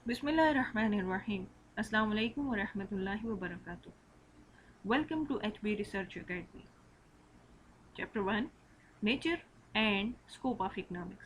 Bismillahirrahmanirrahim. Assalamu alaikum wa rahmatullahi wa barakatuh. Welcome to HB Research Academy. Chapter 1, Nature and Scope of Economics.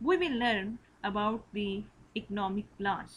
We will learn about the economic laws.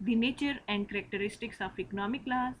the nature and characteristics of economic laws,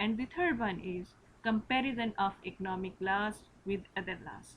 and the third one is comparison of economic laws with other laws,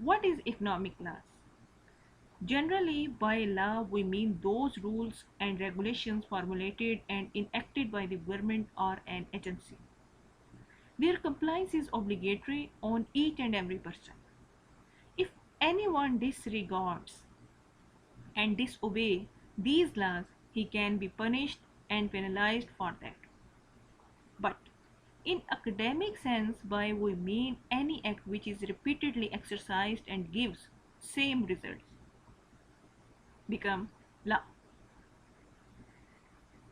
What is economic laws? Generally, by law we mean those rules and regulations formulated and enacted by the government or an agency. Their compliance is obligatory on each and every person. If anyone disregards and disobey these laws, he can be punished and penalized for that. But in academic sense, by we mean any act which is repeatedly exercised and gives same results become law.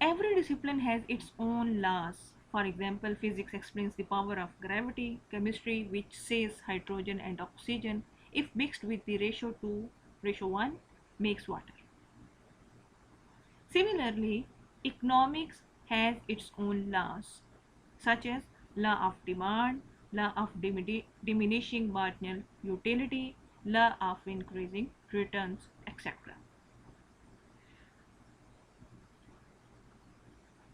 Every discipline has its own laws. For example, physics explains the power of gravity, chemistry which says hydrogen and oxygen if mixed with the ratio 2:1 makes water. Similarly, economics has its own laws such as law of demand, law of diminishing marginal utility, law of increasing returns, etc.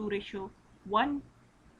2:1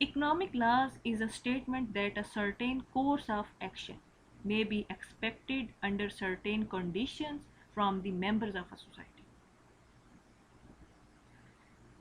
economic laws is a statement that a certain course of action may be expected under certain conditions from the members of a society.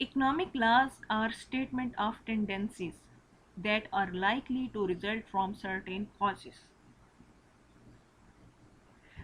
economic laws are statement of tendencies that are likely to result from certain causes.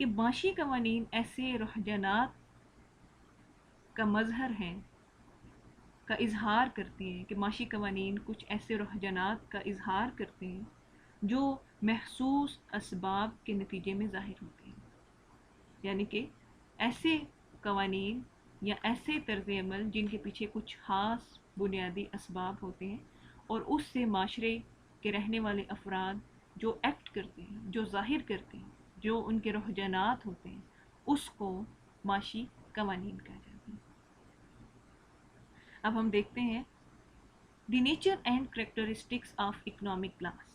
کہ معاشی قوانین ایسے رجحانات کا مظہر ہیں، کا اظہار کرتی ہیں، کہ معاشی قوانین کچھ ایسے رجحانات کا اظہار کرتے ہیں جو محسوس اسباب کے نتیجے میں ظاہر ہوتے ہیں. یعنی کہ ایسے قوانین یا ایسے طرز عمل جن کے پیچھے کچھ خاص بنیادی اسباب ہوتے ہیں، اور اس سے معاشرے کے رہنے والے افراد جو ایکٹ کرتے ہیں، جو ظاہر کرتے ہیں، جو ان کے رجحانات ہوتے ہیں، اس کو معاشی قوانین کہا جاتا ہے. اب ہم دیکھتے ہیں the nature and characteristics of economic loss.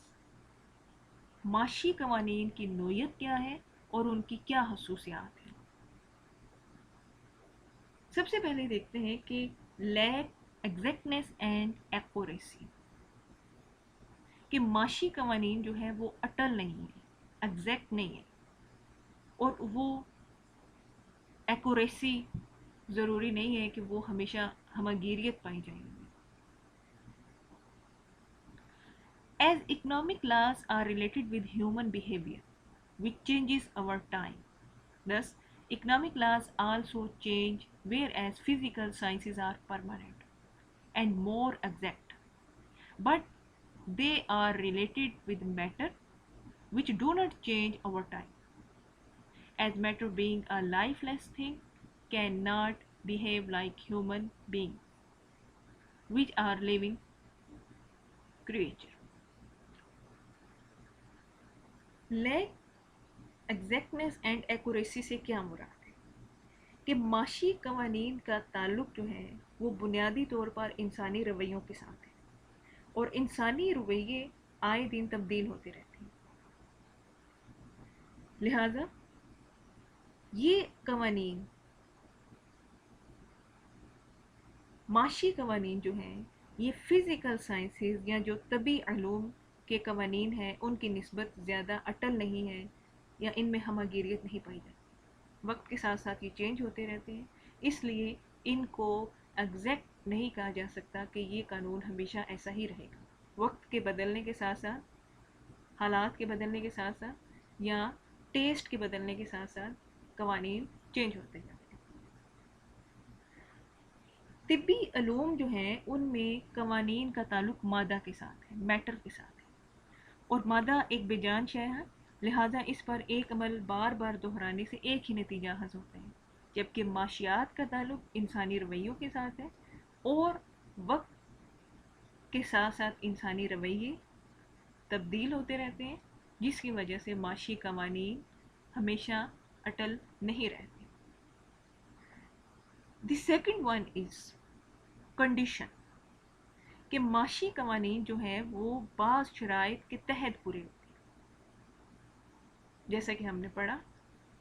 معاشی قوانین کی نوعیت کیا ہے اور ان کی کیا خصوصیات ہیں. سب سے پہلے دیکھتے ہیں کہ لیک ایگزیکٹنیس اینڈ ایکوریسی، کہ معاشی قوانین جو ہے وہ اٹل نہیں ہے، ایگزیکٹ نہیں ہے، اور وہ ایکوریسی ضروری نہیں ہے کہ وہ ہمیشہ ہمگیریت پائی جائیں گی. As economic laws are related with human behavior, which changes over time. Thus, economic laws also change, whereas physical sciences are permanent and more exact. But they are related with matter, which do not change over time. As matter being a lifeless thing, cannot behave like human beings, which are living creatures. Lack exactness and accuracy سے کیا مراد ہے؟ کہ معاشی قوانین کا تعلق جو ہے وہ بنیادی طور پر انسانی رویوں کے ساتھ ہے، اور انسانی رویے آئے دن تبدیل ہوتے رہتے ہیں. لہذا یہ قوانین، معاشی قوانین جو ہیں، یہ فزیکل سائنسز یا جو طبی علوم کے قوانین ہیں ان کی نسبت زیادہ اٹل نہیں ہے، یا ان میں ہمگیریت نہیں پائی جاتی. وقت کے ساتھ ساتھ یہ چینج ہوتے رہتے ہیں، اس لیے ان کو ایگزیکٹ نہیں کہا جا سکتا کہ یہ قانون ہمیشہ ایسا ہی رہے گا. وقت کے بدلنے کے ساتھ ساتھ، حالات کے بدلنے کے ساتھ ساتھ، یا ٹیسٹ کے بدلنے کے ساتھ ساتھ قوانین چینج ہوتے جاتے ہیں. طبی علوم جو ہیں ان میں قوانین کا تعلق مادہ کے ساتھ ہے، میٹر کے ساتھ ہے، اور مادہ ایک بے جان شے ہے، لہٰذا اس پر ایک عمل بار بار دہرانے سے ایک ہی نتیجہ حاصل ہوتا ہے. جبکہ معاشیات کا تعلق انسانی رویوں کے ساتھ ہے، اور وقت کے ساتھ ساتھ انسانی رویے تبدیل ہوتے رہتے ہیں، جس کی وجہ سے معاشی قوانین ہمیشہ اٹل نہیں رہتے. The second one is condition, کہ معاشی قوانین جو ہیں وہ بعض شرائط کے تحت پورے ہوتے ہیں. جیسا کہ ہم نے پڑھا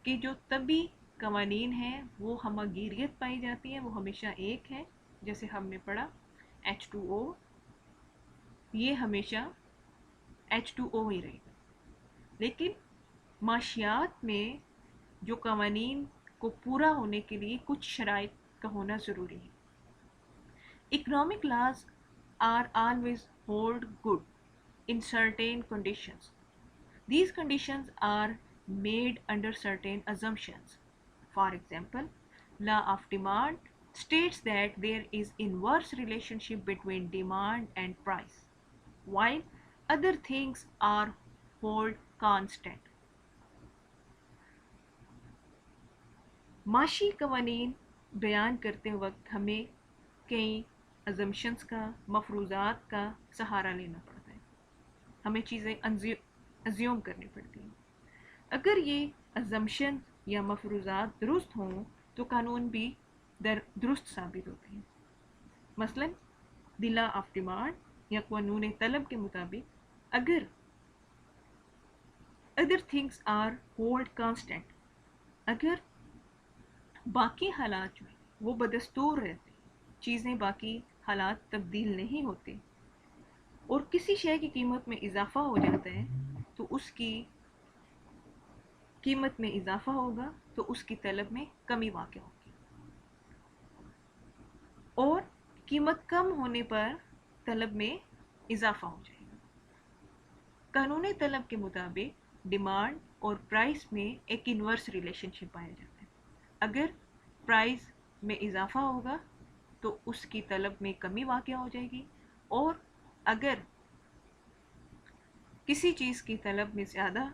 کہ جو طبی قوانین ہیں وہ ہمگیریت پائی جاتی ہے، وہ ہمیشہ ایک ہے. جیسے ہم نے پڑھا H2O، یہ ہمیشہ H2O ہی رہے گا. لیکن معاشیات میں جو قوانین کو پورا ہونے کے لیے کچھ شرائط کا ہونا ضروری ہے. Economic laws are always hold good in certain conditions. These conditions are made under certain assumptions. For example, law of demand states that there is inverse relationship between demand and price, while other things are hold constant. معاشی قوانین بیان کرتے وقت ہمیں کئی assumptions کا، مفروضات کا سہارا لینا پڑتا ہے. ہمیں چیزیں ازیوم کرنی پڑتی ہیں. اگر یہ ازمپشن یا مفروضات درست ہوں تو قانون بھی درست ثابت ہوتے ہیں. مثلا دی لا آف ڈیمانڈ یا قانون طلب کے مطابق اگر other things are hold constant, اگر باقی حالات جو ہیں وہ بدستور رہتے، چیزیں باقی حالات تبدیل نہیں ہوتے، اور کسی شے کی قیمت میں اضافہ ہو جاتا ہے تو اس کی قیمت میں اضافہ ہوگا تو اس کی طلب میں کمی واقع ہوگی، اور قیمت کم ہونے پر طلب میں اضافہ ہو جائے گا. قانون طلب کے مطابق ڈیمانڈ اور پرائس میں ایک انورس ریلیشن شپ پایا جاتا ہے. اگر پرائس میں اضافہ ہوگا تو اس کی طلب میں کمی واقع ہو جائے گی، اور اگر کسی چیز کی طلب میں زیادہ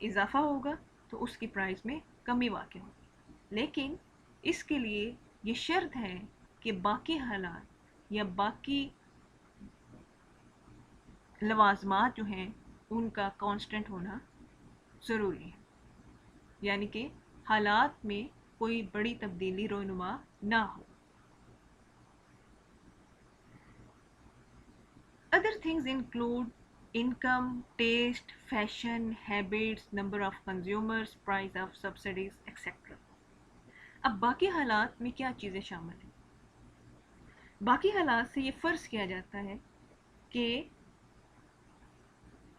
اضافہ ہوگا تو اس کی پرائس میں کمی واقع ہوگی. لیکن اس کے لیے یہ شرط ہے کہ باقی حالات یا باقی لوازمات جو ہیں ان کا کانسٹنٹ ہونا ضروری ہے، یعنی کہ حالات میں کوئی بڑی تبدیلی رونما نہ ہو. Other things include income, taste, fashion, habits, number of consumers, price of subsidies, etc. اب باقی حالات میں کیا چیزیں شامل ہیں؟ باقی حالات سے یہ فرض کیا جاتا ہے کہ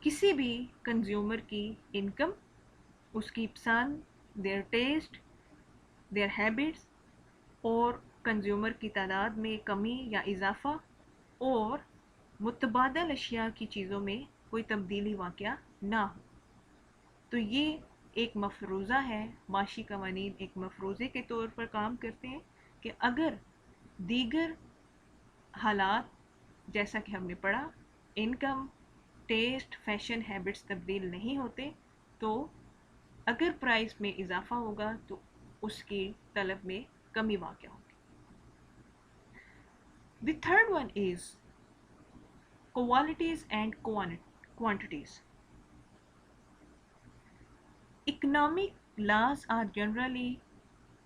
کسی بھی کنزیومر کی انکم، اس کی پسند، دیئر ٹیسٹ، دیئر ہیبٹس، اور کنزیومر کی تعداد میں کمی یا اضافہ، اور متبادل اشیاء کی چیزوں میں کوئی تبدیلی واقع نہ ہو. تو یہ ایک مفروضہ ہے، معاشی قوانین ایک مفروضے کے طور پر کام کرتے ہیں کہ اگر دیگر حالات جیسا کہ ہم نے پڑھا، انکم، ٹیسٹ، فیشن، ہیبٹس تبدیل نہیں ہوتے تو اگر پرائس میں اضافہ ہوگا تو اس کی طلب میں کمی واقع ہوگی. The third one is qualities and quantities. Economic laws are generally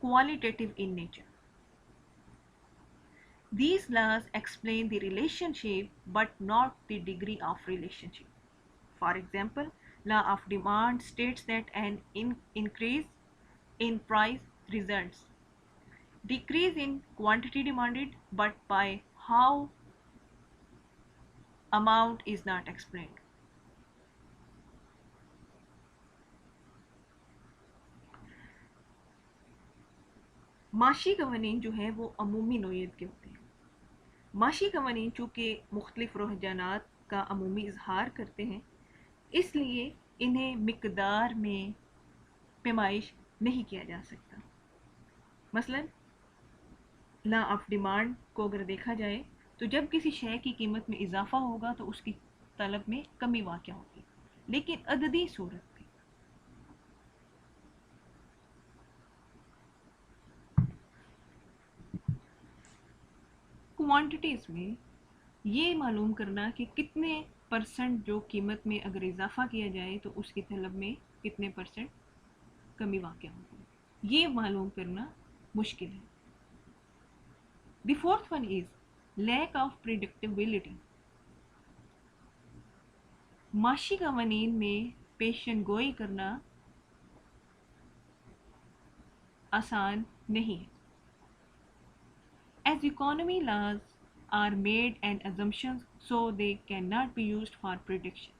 qualitative in nature. These laws explain the relationship but not the degree of relationship. For example, law of demand states that an increase in price results decrease in quantity demanded, but by how amount is not explained. معاشی قوانین جو ہیں وہ عمومی نوعیت کے ہوتے ہیں. معاشی قوانین چونکہ مختلف رجحانات کا عمومی اظہار کرتے ہیں، اس لیے انہیں مقدار میں پیمائش نہیں کیا جا سکتا. مثلا لا آف ڈیمانڈ کو اگر دیکھا جائے تو جب کسی شے کی قیمت میں اضافہ ہوگا تو اس کی طلب میں کمی واقع ہوگی، لیکن عددی صورت میں. کوانٹیٹیز میں یہ معلوم کرنا کہ کتنے پرسنٹ جو قیمت میں اگر اضافہ کیا جائے تو اس کی طلب میں کتنے پرسنٹ کمی واقع ہوگی، یہ معلوم کرنا مشکل ہے. The fourth one is lack of predictability. معاشی قوانین میں پیشن گوئی کرنا آسان نہیں ہے. As economy laws are made and assumptions, so they cannot be used for prediction.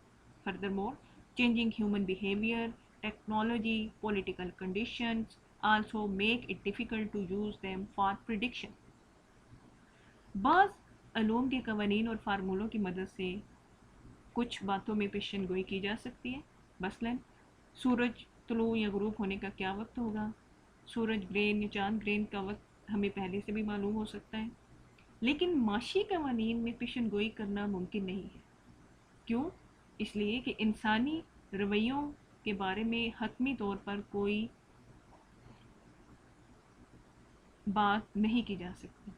Furthermore, changing human behavior, technology, political conditions also make it difficult to use them for prediction. بعض علوم کے قوانین اور فارمولوں کی مدد سے کچھ باتوں میں پیشن گوئی کی جا سکتی ہے. مثلا سورج طلوع یا غروب ہونے کا کیا وقت ہوگا، سورج گرہن یا چاند گرہن کا وقت ہمیں پہلے سے بھی معلوم ہو سکتا ہے. لیکن معاشی قوانین میں پیشن گوئی کرنا ممکن نہیں ہے. کیوں؟ اس لیے کہ انسانی رویوں کے بارے میں حتمی طور پر کوئی بات نہیں کی جا سکتی.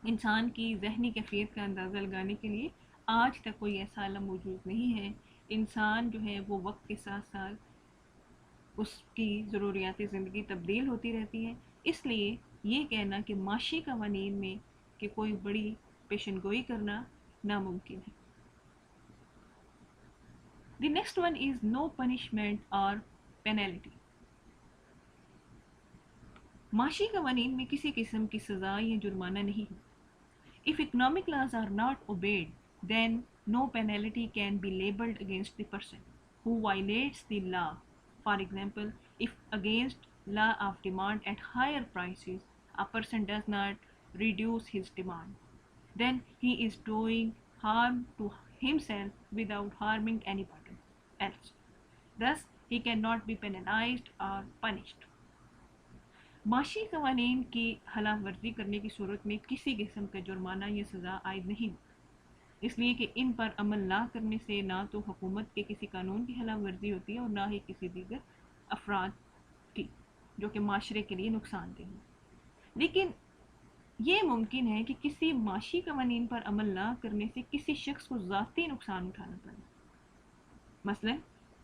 انسان کی ذہنی کیفیت کا اندازہ لگانے کے لیے آج تک کوئی ایسا علم موجود نہیں ہے. انسان جو ہے وہ وقت کے ساتھ ساتھ اس کی ضروریات زندگی تبدیل ہوتی رہتی ہیں، اس لیے یہ کہنا کہ معاشی قوانین میں کہ کوئی بڑی پیشن گوئی کرنا ناممکن ہے. The next one is no punishment or penalty. معاشی قوانین میں کسی قسم کی سزا یا جرمانہ نہیں ہے. If economic laws are not obeyed, then no penalty can be labeled against the person who violates the law. For example, if against law of demand at higher prices, a person does not reduce his demand, then he is doing harm to himself without harming anybody else. Thus, he cannot be penalized or punished. معاشی قوانین کی خلاف ورزی کرنے کی صورت میں کسی قسم کا جرمانہ یا سزا عائد نہیں ہوتی، اس لیے کہ ان پر عمل نہ کرنے سے نہ تو حکومت کے کسی قانون کی خلاف ورزی ہوتی ہے اور نہ ہی کسی دیگر افراد کی جو کہ معاشرے کے لیے نقصان دہ ہو۔ لیکن یہ ممکن ہے کہ کسی معاشی قوانین پر عمل نہ کرنے سے کسی شخص کو ذاتی نقصان اٹھانا پڑے۔ مثلا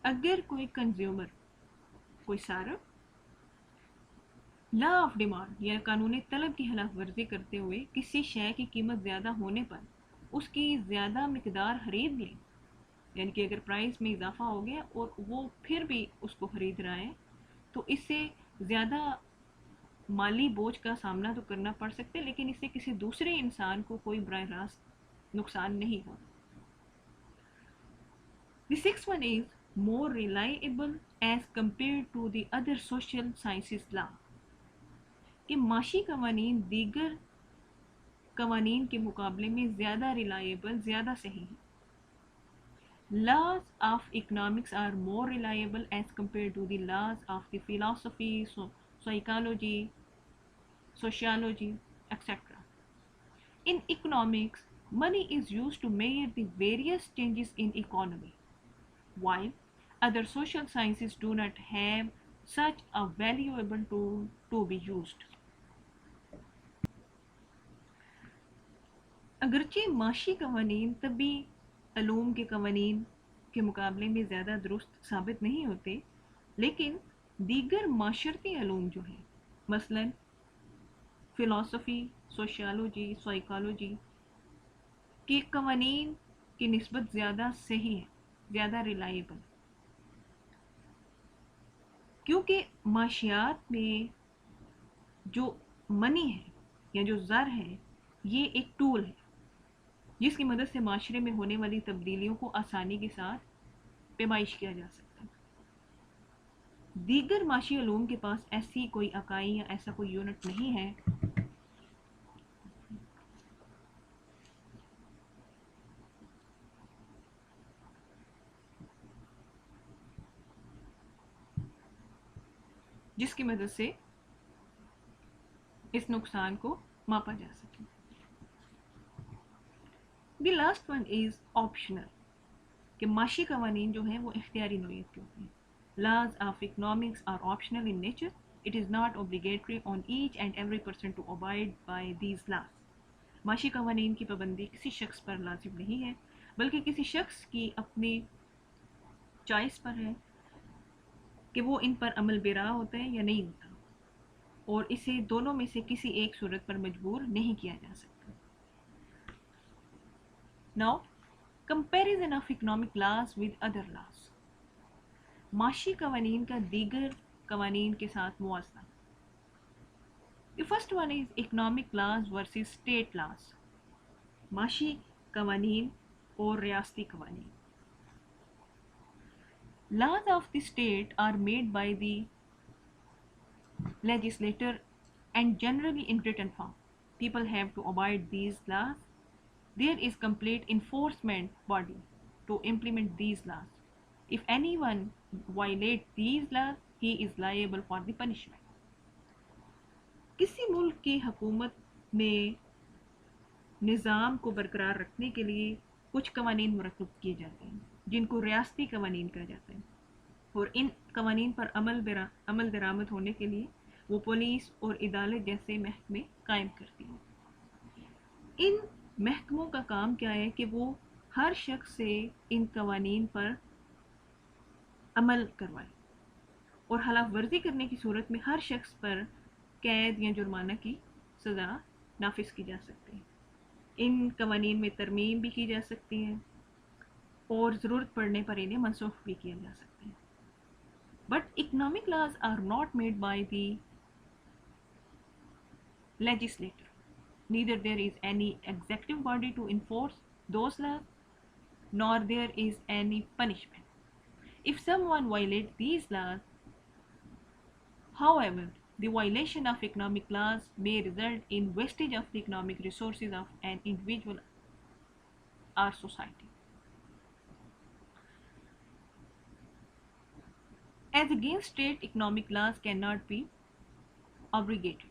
اگر کوئی کنزیومر، کوئی صارف لا آف ڈیمانڈ یا قانون طلب کی خلاف ورزی کرتے ہوئے کسی شے کی قیمت زیادہ ہونے پر اس کی زیادہ مقدار خرید لے، یعنی کہ اگر پرائس میں اضافہ ہو گیا اور وہ پھر بھی اس کو خرید رہا ہے، تو اس سے زیادہ مالی بوجھ کا سامنا تو کرنا پڑ سکتا ہے، لیکن اس سے کسی دوسرے انسان کو کوئی براہ راست نقصان نہیں ہو۔ The sixth one is more reliable as compared to the other social sciences law، کہ معاشی قوانین دیگر قوانین کے مقابلے میں زیادہ ریلائبل، زیادہ صحیح ہیں۔ Laws of economics are more reliable as compared to the laws of the philosophy, psychology, sociology, etc. In economics, money is used to measure the various changes in economy, while other social sciences do not have such a valuable tool to be used. اگرچہ معاشی قوانین طبی علوم کے قوانین کے مقابلے میں زیادہ درست ثابت نہیں ہوتے، لیکن دیگر معاشرتی علوم جو ہیں، مثلا فلسفی، سوشیالوجی، سائیکالوجی کے قوانین کی نسبت زیادہ صحیح ہیں، زیادہ ریلائبل، کیونکہ معاشیات میں جو منی ہے یا جو زر ہے یہ ایک ٹول ہے جس کی مدد سے معاشرے میں ہونے والی تبدیلیوں کو آسانی کے ساتھ پیمائش کیا جا سکتا ہے۔ دیگر معاشی علوم کے پاس ایسی کوئی اکائی یا ایسا کوئی یونٹ نہیں ہے جس کی مدد سے اس نقصان کو ماپا جا سکے۔ The last one is optional, کہ معاشی قوانین جو ہیں وہ اختیاری نوعیت کے ہوتے ہیں۔ Laws of economics are optional in nature. It is not obligatory on each and every person to abide by these laws. معاشی قوانین کی پابندی کسی شخص پر لازم نہیں ہے، بلکہ کسی شخص کی اپنی چوائس پر ہے کہ وہ ان پر عمل بیرا ہوتا ہے یا نہیں ہوتا، اور اسے دونوں میں سے کسی ایک صورت پر مجبور نہیں کیا جا سکتا۔ Now, comparison of economic laws with other laws. معاشی قوانین کا دیگر قوانین کے ساتھ موازنہ۔ The first one is economic laws versus state laws، معاشی قوانین اور ریاستی قوانین۔ Laws of the state are made by the legislator and generally in written form. People have to abide these laws. There is complete enforcement body to implement these laws. If anyone violates these laws, he is liable for the punishment. کسی ملک کی حکومت میں نظام کو برقرار رکھنے کے لیے کچھ قوانین مرتب کیے جاتے ہیں جن کو ریاستی قوانین کہا جاتا ہے، اور ان قوانین پر عمل درآمد ہونے کے لیے وہ پولیس اور عدالت جیسے محکمے قائم کرتی ہیں۔ ان محکموں کا کام کیا ہے کہ وہ ہر شخص سے ان قوانین پر عمل کروائے، اور خلاف ورزی کرنے کی صورت میں ہر شخص پر قید یا جرمانہ کی سزا نافذ کی جا سکتی ہے۔ ان قوانین میں ترمیم بھی کی جا سکتی ہے اور ضرورت پڑنے پر انہیں منسوخ بھی کیا جا سکتا ہے۔ But economic laws are not made by the legislator. Neither there is any executive body to enforce those laws, nor there is any punishment. If someone violates these laws, however, the violation of economic laws may result in wastage of the economic resources of an individual or society. As against state, economic laws cannot be abrogated.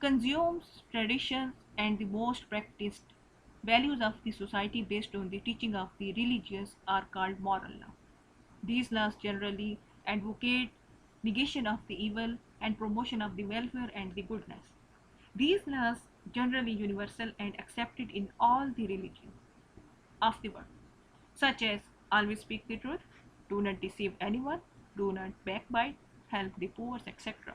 Consumes traditions and the most practiced values of the society based on the teaching of the religious are called moral law. These laws generally advocate negation of the evil and promotion of the welfare and the goodness. These laws generally universal and accepted in all the religions of the world, such as always speak the truth, do not deceive anyone, do not backbite, help the poor, etc.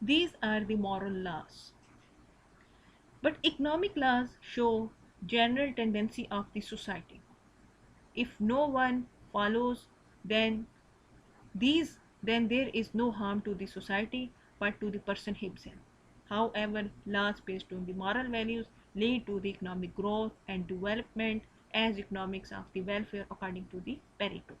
These are the moral laws. But economic laws show general tendency of the society. If no one follows then there is no harm to the society but to the person himself. However, laws based on the moral values lead to the economic growth and development as economics of the welfare according to the Pareto.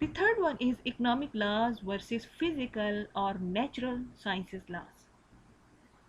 The third one is economic laws versus physical or natural sciences laws.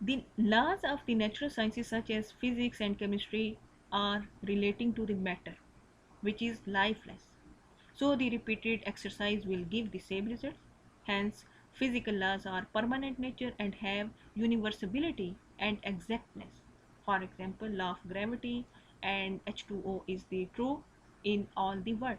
The laws of the natural sciences such as physics and chemistry are relating to the matter which is lifeless, so the repeated exercise will give the same results. Hence physical laws are permanent nature and have universality and exactness. For example, law of gravity and H2O is the true in all the world.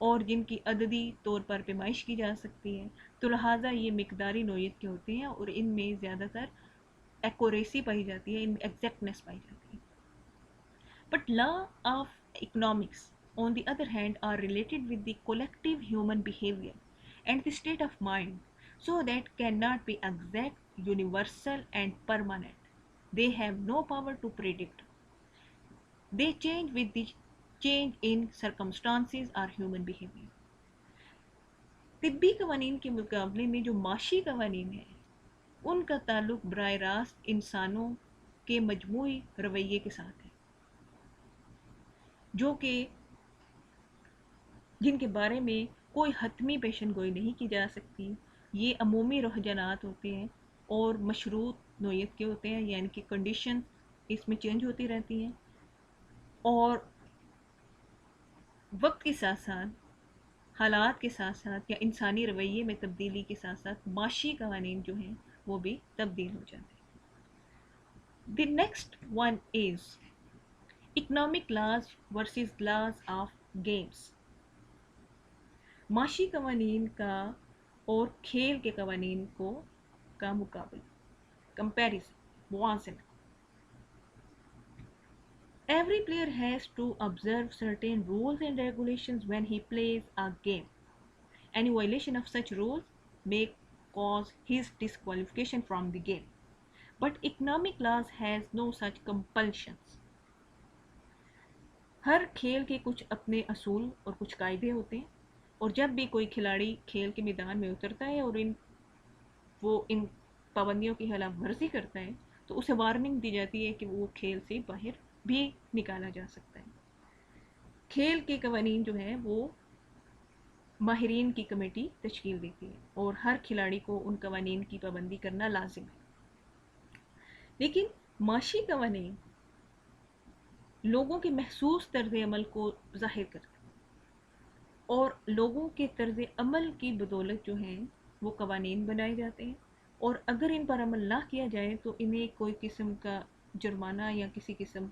اور جن کی عددی طور پر پیمائش کی جا سکتی ہے، تو لہٰذا یہ مقداری نوعیت کے ہوتے ہیں اور ان میں زیادہ تر ایکوریسی پائی جاتی ہے، ان میں ایگزیکٹنیس پائی جاتی ہے. But law of economics, on the other hand, are related with the collective human behavior and the state of mind, so that cannot be exact, universal, and permanent. They have no power to predict. They change with the change in circumstances or human behavior. طبی قوانین کے مقابلے میں جو معاشی قوانین ہیں ان کا تعلق براہ راست انسانوں کے مجموعی رویے کے ساتھ ہے، جو کہ جن کے بارے میں کوئی حتمی پیشن گوئی نہیں کی جا سکتی. یہ عمومی رجحانات ہوتے ہیں اور مشروط نوعیت کے ہوتے ہیں، یعنی کہ کنڈیشن اس میں چینج ہوتی رہتی ہیں، اور وقت کے ساتھ ساتھ، حالات کے ساتھ ساتھ، یا انسانی رویے میں تبدیلی کے ساتھ ساتھ معاشی قوانین جو ہیں وہ بھی تبدیل ہو جاتے ہیں. The next one is economic laws versus laws of games. معاشی قوانین کا اور کھیل کے قوانین کا مقابلہ، کمپیریزن، موازنہ. Every player has to observe certain rules and regulations when he plays a game. Any violation of such rules may cause his disqualification from the game. But economic laws has no such compulsions. ہر کھیل کے کچھ اپنے اصول اور کچھ قاعدے ہوتے ہیں، اور جب بھی کوئی کھلاڑی کھیل کے میدان میں اترتا ہے اور وہ ان پابندیوں کی خلاف ورزی کرتا ہے تو اسے وارننگ دی جاتی ہے کہ وہ کھیل سے باہر بھی نکالا جا سکتا ہے. کھیل کے قوانین جو ہیں وہ ماہرین کی کمیٹی تشکیل دیتی ہے اور ہر کھلاڑی کو ان قوانین کی پابندی کرنا لازم ہے. لیکن معاشی قوانین لوگوں کے محسوس طرز عمل کو ظاہر کرتے ہیں، اور لوگوں کے طرز عمل کی بدولت جو ہیں وہ قوانین بنائے جاتے ہیں، اور اگر ان پر عمل نہ کیا جائے تو انہیں کوئی قسم کا جرمانہ یا کسی قسم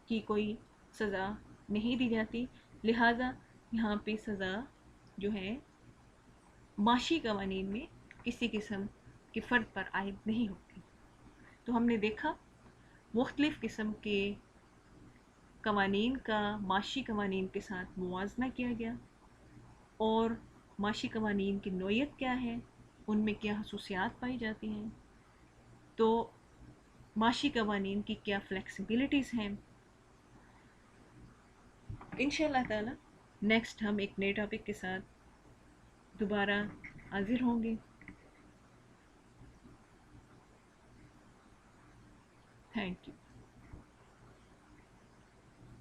کی کوئی سزا نہیں دی جاتی. لہٰذا یہاں پہ سزا جو ہے معاشی قوانین میں کسی قسم کے فرد پر عائد نہیں ہوتی. تو ہم نے دیکھا مختلف قسم کے قوانین کا معاشی قوانین کے ساتھ موازنہ کیا گیا، اور معاشی قوانین کی نوعیت کیا ہے، ان میں کیا خصوصیات پائی جاتی ہیں، تو معاشی قوانین کی کیا فلیکسیبلٹیز ہیں. انشاءاللہ تعالی نیکسٹ ہم ایک نئے ٹاپک کے ساتھ دوبارہ حاضر ہوں گے. Thank you.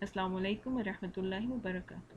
السلام علیکم ورحمۃ اللہ وبرکاتہ.